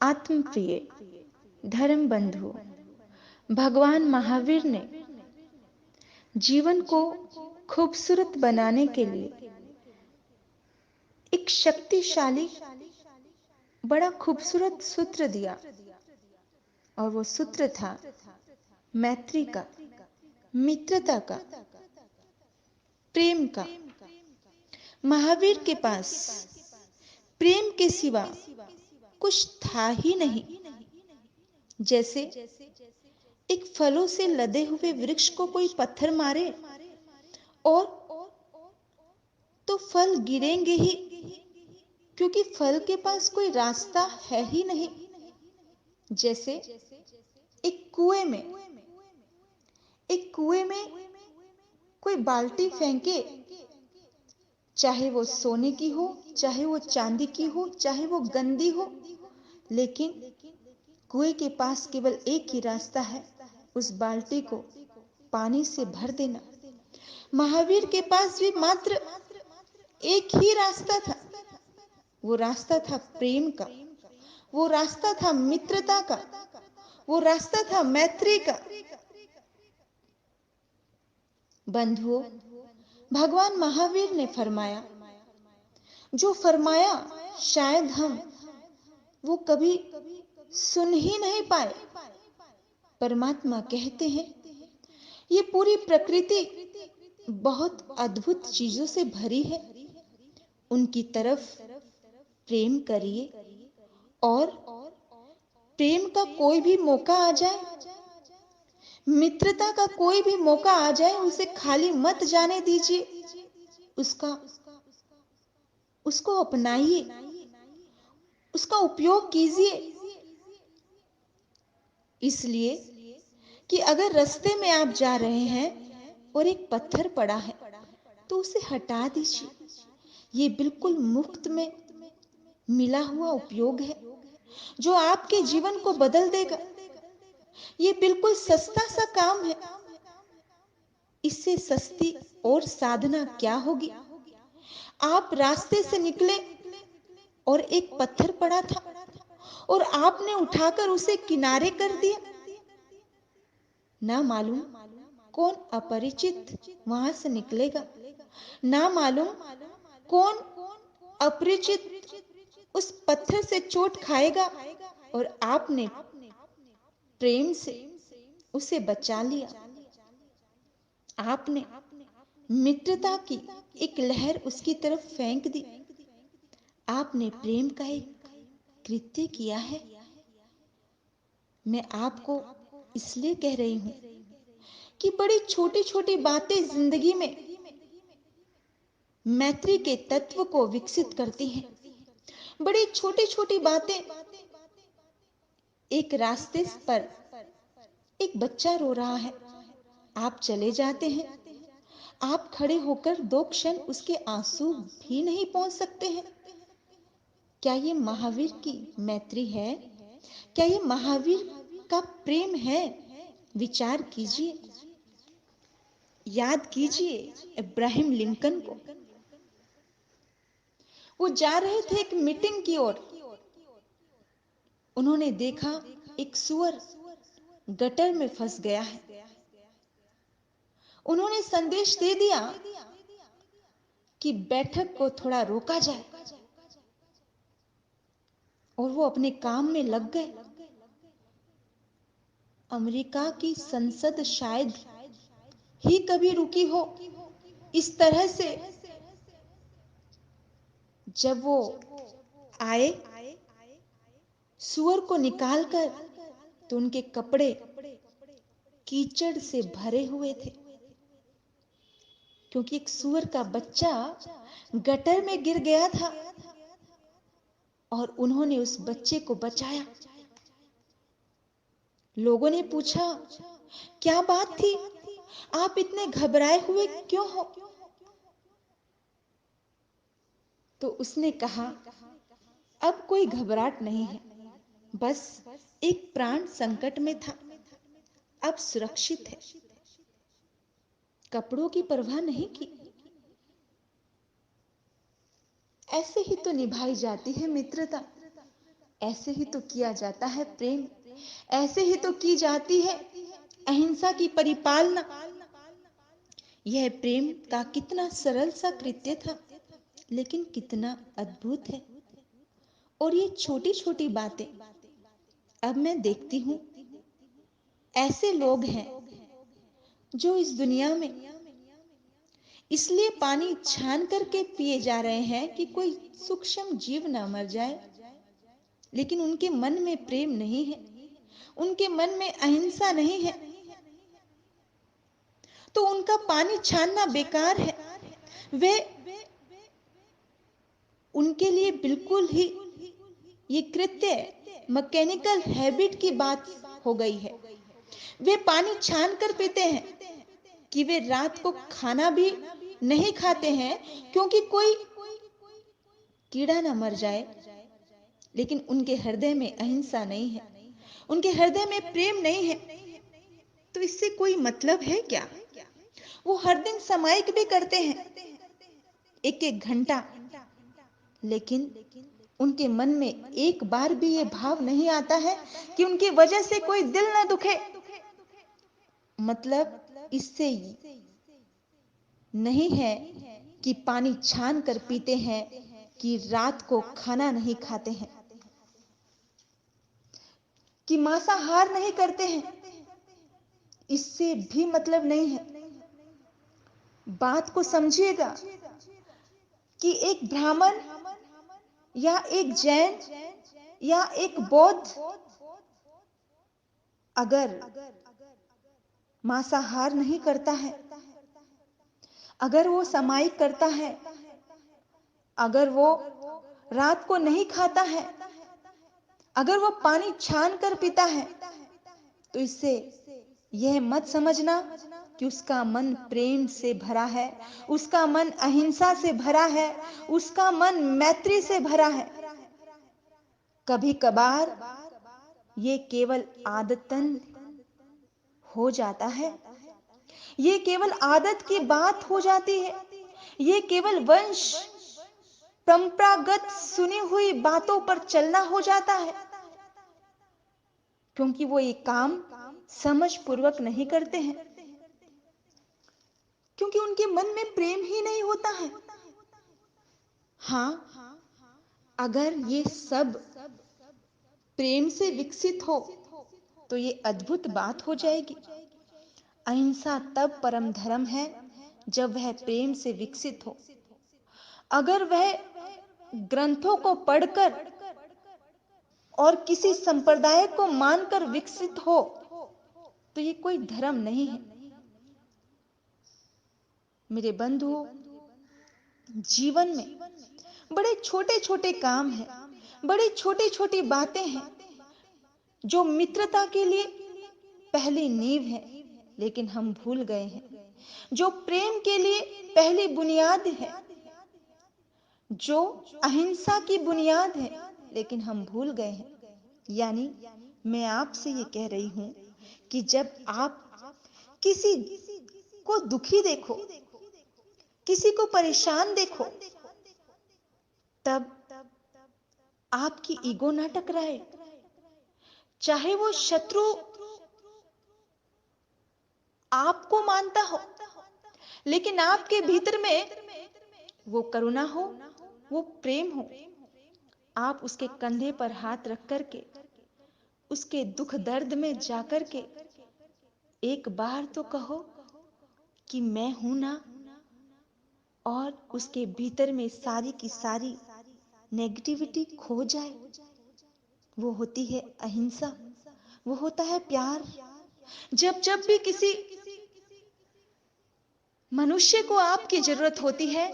आत्मप्रिय धर्म बंधु भगवान महावीर ने जीवन को खूबसूरत बनाने के लिए एक शक्तिशाली बड़ा खूबसूरत सूत्र दिया, और वो सूत्र था मैत्री का, मित्रता का, प्रेम का। महावीर के पास प्रेम के सिवा कुछ था ही नहीं। जैसे एक फलों से लदे हुए वृक्ष को कोई पत्थर मारे और तो फल गिरेंगे ही, क्योंकि फल के पास कोई रास्ता है ही नहीं। जैसे एक कुएं में कोई बाल्टी फेंके, चाहे वो सोने की हो, चाहे वो चांदी की हो, चाहे वो गंदी हो, लेकिन कुएं के पास केवल एक ही रास्ता है, उस बाल्टी को पानी से भर देना। महावीर के पास भी मात्र एक ही रास्ता था। वो रास्ता था प्रेम का, वो रास्ता था मित्रता का, वो रास्ता था मैत्री का। बंधुओं, भगवान महावीर ने फरमाया, जो फरमाया शायद हम वो कभी सुन ही नहीं पाए। परमात्मा कहते हैं, ये पूरी प्रकृति बहुत अद्भुत चीजों से भरी है, उनकी तरफ प्रेम करिए, और प्रेम का कोई भी मौका आ जाए, मित्रता का कोई भी मौका आ जाए, उसे खाली मत जाने दीजिए। उसको अपनाइए, उसका उपयोग कीजिए। इसलिए कि अगर रास्ते में आप जा रहे हैं और एक पत्थर पड़ा है तो उसे हटा दीजिए। ये बिल्कुल मुफ्त में मिला हुआ उपयोग है जो आपके जीवन को बदल देगा। ये बिल्कुल सस्ता सा काम है। इससे सस्ती और साधना क्या होगी। आप रास्ते से निकले और एक पत्थर पड़ा था और आपने उठाकर उसे किनारे कर दिया। ना मालूम कौन अपरिचित वहां से निकलेगा, ना मालूम कौन अपरिचित उस पत्थर से चोट खाएगा, और आपने प्रेम से उसे बचा लिया। आपने मित्रता की एक लहर उसकी तरफ फेंक दी। आपने प्रेम का एक कृत्य किया है। मैं आपको इसलिए कह रही हूं कि बड़ी छोटी छोटी बातें जिंदगी में मैत्री के तत्व को विकसित करती हैं। बड़ी छोटी छोटी बातें, एक रास्ते पर एक बच्चा रो रहा है, आप चले जाते हैं, आप खड़े होकर 2 क्षण उसके आंसू भी नहीं पहुंच सकते हैं। क्या ये महावीर की मैत्री है? क्या ये महावीर का प्रेम है? विचार कीजिए, याद कीजिए इब्राहिम लिंकन को। वो जा रहे थे एक मीटिंग की ओर। उन्होंने देखा एक सूअर गटर में फंस गया है। उन्होंने संदेश दे दिया कि बैठक को थोड़ा रोका जाए, और वो अपने काम में लग गए। अमेरिका की संसद शायद ही कभी रुकी हो इस तरह से। जब वो आए सूअर को निकालकर, तो उनके कपड़े कीचड़ से भरे हुए थे, क्योंकि एक सूअर का बच्चा गटर में गिर गया था और उन्होंने उस बच्चे को बचाया। लोगों ने पूछा, क्या बात थी, आप इतने घबराए हुए क्यों हो? तो उसने कहा, अब कोई घबराहट नहीं है, बस एक प्राण संकट में था, अब सुरक्षित है। कपड़ों की परवाह नहीं की। ऐसे ही तो निभाई जाती है मित्रता। ऐसे ही तो किया जाता है प्रेम, ऐसे ही तो की जाती है अहिंसा की परिपालना। यह प्रेम का कितना सरल सा कृत्य था, लेकिन कितना अद्भुत है। और ये छोटी छोटी बातें अब मैं देखती हूँ, ऐसे लोग हैं जो इस दुनिया में इसलिए पानी छान करके पिए जा रहे हैं कि कोई सूक्ष्म जीव ना मर जाए, लेकिन उनके मन में प्रेम नहीं है, उनके मन में अहिंसा नहीं है, तो उनका पानी छानना बेकार है। वे उनके लिए बिल्कुल ही ये कृत्य मैकेनिकल हैबिट की बात हो गई है। वे पानी छान कर पीते हैं कि वे रात को खाना भी नहीं खाते हैं क्योंकि कोई कीड़ा ना मर जाए, लेकिन उनके हृदय में अहिंसा नहीं है, उनके हृदय में प्रेम नहीं है। तो इससे कोई मतलब है क्या? वो हर दिन सामायिक भी करते हैं, एक एक घंटा, लेकिन उनके मन में एक बार भी ये भाव नहीं आता है कि उनकी वजह से कोई दिल ना दुखे। मतलब इससे नहीं है कि पानी छान कर पीते हैं कि रात को खाना नहीं खाते हैं, कि मांसाहार नहीं करते हैं, इससे भी मतलब नहीं है। बात को समझिएगा कि एक ब्राह्मण या एक जैन या एक बौद्ध अगर मांसाहार नहीं करता है, अगर वो सामायिक करता है, अगर वो रात को नहीं खाता है, अगर वो पानी छान कर पीता है, तो इससे यह मत समझना कि उसका मन प्रेम से भरा है, उसका मन अहिंसा से भरा है, उसका मन मैत्री से भरा है। कभी कभार ये केवल आदतन हो जाता है, ये केवल आदत की बात हो जाती है, ये केवल वंश परंपरागत सुनी हुई बातों पर चलना हो जाता है, क्योंकि वो ये काम समझ पूर्वक नहीं करते हैं, क्योंकि उनके मन में प्रेम ही नहीं होता है। हाँ, अगर ये सब प्रेम से विकसित हो तो ये अद्भुत बात हो जाएगी। अहिंसा तब परम धर्म है जब वह प्रेम से विकसित हो। अगर वह ग्रंथों को पढ़कर और किसी संप्रदाय को मानकर विकसित हो तो ये कोई धर्म नहीं है। मेरे बंधुओं, जीवन में बड़े छोटे छोटे काम हैं, बड़ी छोटी छोटी बातें हैं जो मित्रता के लिए पहली नींव है, लेकिन हम भूल गए हैं। जो प्रेम के लिए पहली बुनियाद है, जो अहिंसा की बुनियाद है, लेकिन हम भूल गए हैं। यानी मैं आपसे ये कह रही हूं कि जब आप किसी को दुखी देखो, किसी को परेशान देखो, तब आपकी ईगो ना टकराए। चाहे वो शत्रु आपको मानता हो, लेकिन आपके भीतर में वो करुणा हो, वो प्रेम हो, आप उसके कंधे पर हाथ रख करके, उसके दुख दर्द में जाकर के एक बार तो कहो कि मैं हूं ना, और उसके भीतर में सारी की सारी नेगेटिविटी खो जाए। वो होती है अहिंसा, वो होता है प्यार। जब जब भी किसी मनुष्य को आपकी जरूरत होती है,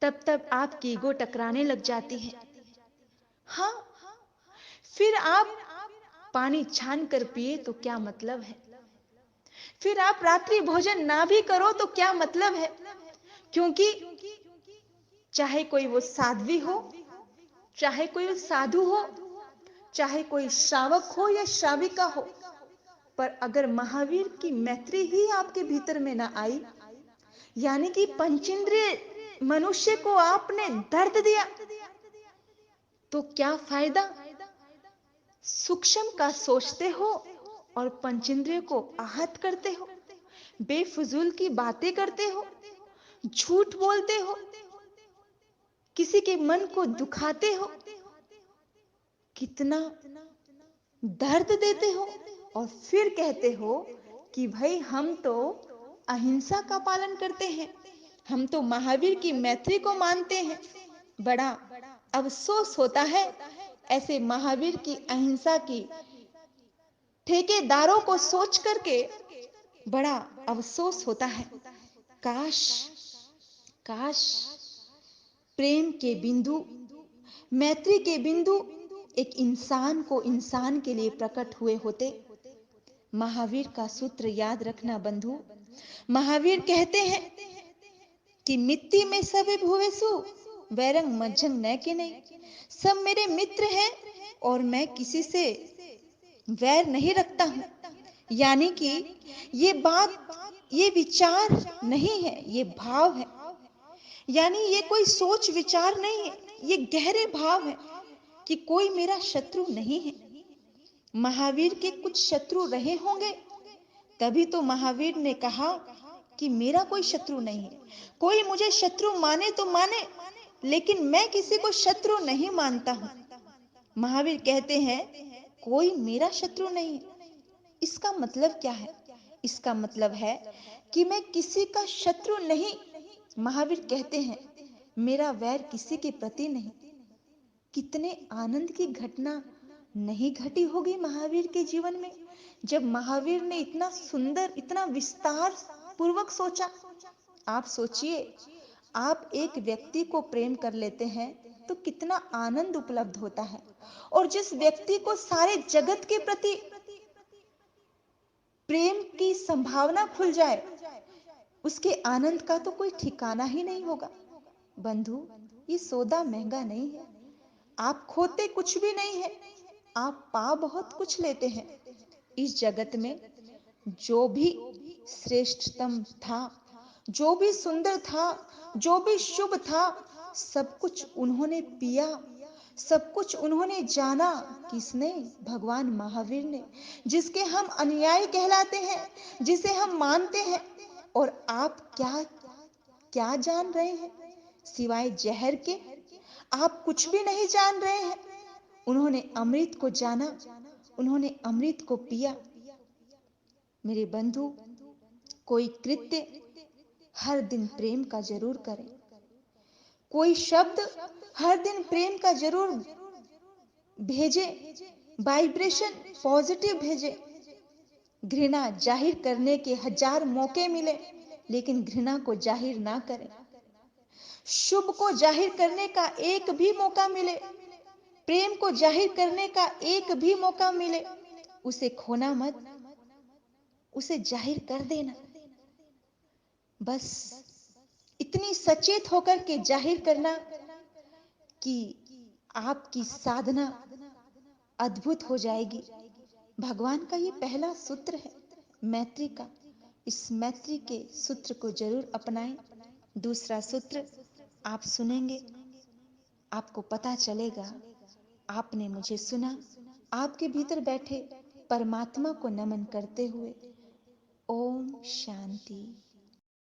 तब तब आपकी ईगो टकराने लग जाती है। हाँ, फिर आप पानी छान कर पिए तो क्या मतलब है, फिर आप रात्रि भोजन ना भी करो तो क्या मतलब है, क्योंकि चाहे कोई वो साध्वी हो, चाहे कोई साधु हो, चाहे कोई श्रावक हो या श्राविका हो, पर अगर महावीर की मैत्री ही आपके भीतर में ना आई, यानी कि पंचेंद्रिय मनुष्य को आपने दर्द दिया, तो क्या फायदा? सूक्ष्म का सोचते हो और पंचेंद्रिय को आहत करते हो, बेफजूल की बातें करते हो, झूठ बोलते हो, किसी के मन को दुखाते हो, कितना दर्द देते हो, और फिर कहते हो कि भाई हम तो अहिंसा का पालन करते हैं, हम तो महावीर की मैत्री को मानते हैं। बड़ा अफसोस होता है ऐसे महावीर की अहिंसा की ठेकेदारों को सोच करके, बड़ा अफसोस होता है। काश काश प्रेम के बिंदु, मैत्री के बिंदु एक इंसान को इंसान के लिए प्रकट हुए होते। महावीर का सूत्र याद रखना बंधु। महावीर कहते हैं कि मिट्टी में सबे भुवेसु वैरंग मज्जंग न के नहीं। सब मेरे मित्र हैं और मैं किसी से वैर नहीं रखता हूं। यानी कि ये बात, ये विचार नहीं है, ये भाव है। यानी ये कोई सोच विचार नहीं है, ये गहरे भाव है कि कोई मेरा शत्रु नहीं है। महावीर के कुछ शत्रु रहे होंगे, तभी तो महावीर ने कहा कि मेरा कोई शत्रु नहीं है। कोई मुझे शत्रु माने तो माने, लेकिन मैं किसी को शत्रु नहीं मानता हूं। महावीर कहते हैं कोई मेरा शत्रु नहीं है। इसका मतलब क्या है? इसका मतलब है कि मैं किसी का शत्रु नहीं। महावीर कहते हैं मेरा वैर किसी के प्रति नहीं। कितने आनंद की घटना नहीं घटी होगी महावीर के जीवन में, जब महावीर ने इतना सुंदर, इतना विस्तार पूर्वक सोचा। आप सोचिए, आप एक व्यक्ति को प्रेम कर लेते हैं तो कितना आनंद उपलब्ध होता है, और जिस व्यक्ति को सारे जगत के प्रति प्रेम की संभावना खुल जाए, उसके आनंद का तो कोई ठिकाना ही नहीं होगा। बंधु, ये सौदा महंगा नहीं है। आप खोते कुछ भी नहीं है, आप पा बहुत कुछ लेते हैं। इस जगत में जो भी श्रेष्ठतम था, जो भी सुंदर था, जो भी शुभ था, सब कुछ उन्होंने पिया, सब कुछ उन्होंने जाना। किसने? भगवान महावीर ने, जिसके हम अनुयायी कहलाते हैं, जिसे हम मानते हैं। और आप क्या क्या जान रहे हैं सिवाय जहर के? आप कुछ भी नहीं जान रहे हैं। उन्होंने अमृत को जाना, उन्होंने अमृत को पिया। मेरे बंधु, कोई कृत्य हर दिन प्रेम का जरूर करें, कोई शब्द हर दिन प्रेम का जरूर भेजे, वाइब्रेशन पॉजिटिव भेजे। घृणा जाहिर करने के 1000 मौके मिले, लेकिन घृणा को जाहिर ना करें। शुभ को जाहिर करने का एक भी मौका मिले, प्रेम को जाहिर करने का एक भी मौका मिले, उसे खोना मत, उसे जाहिर कर देना। बस इतनी सचेत होकर के जाहिर करना कि आपकी साधना अद्भुत हो जाएगी। भगवान का ये पहला सूत्र है मैत्री का। इस मैत्री के सूत्र को जरूर अपनाएं। दूसरा सूत्र आप सुनेंगे, आपको पता चलेगा। आपने मुझे सुना, आपके भीतर बैठे परमात्मा को नमन करते हुए। ओम शांति।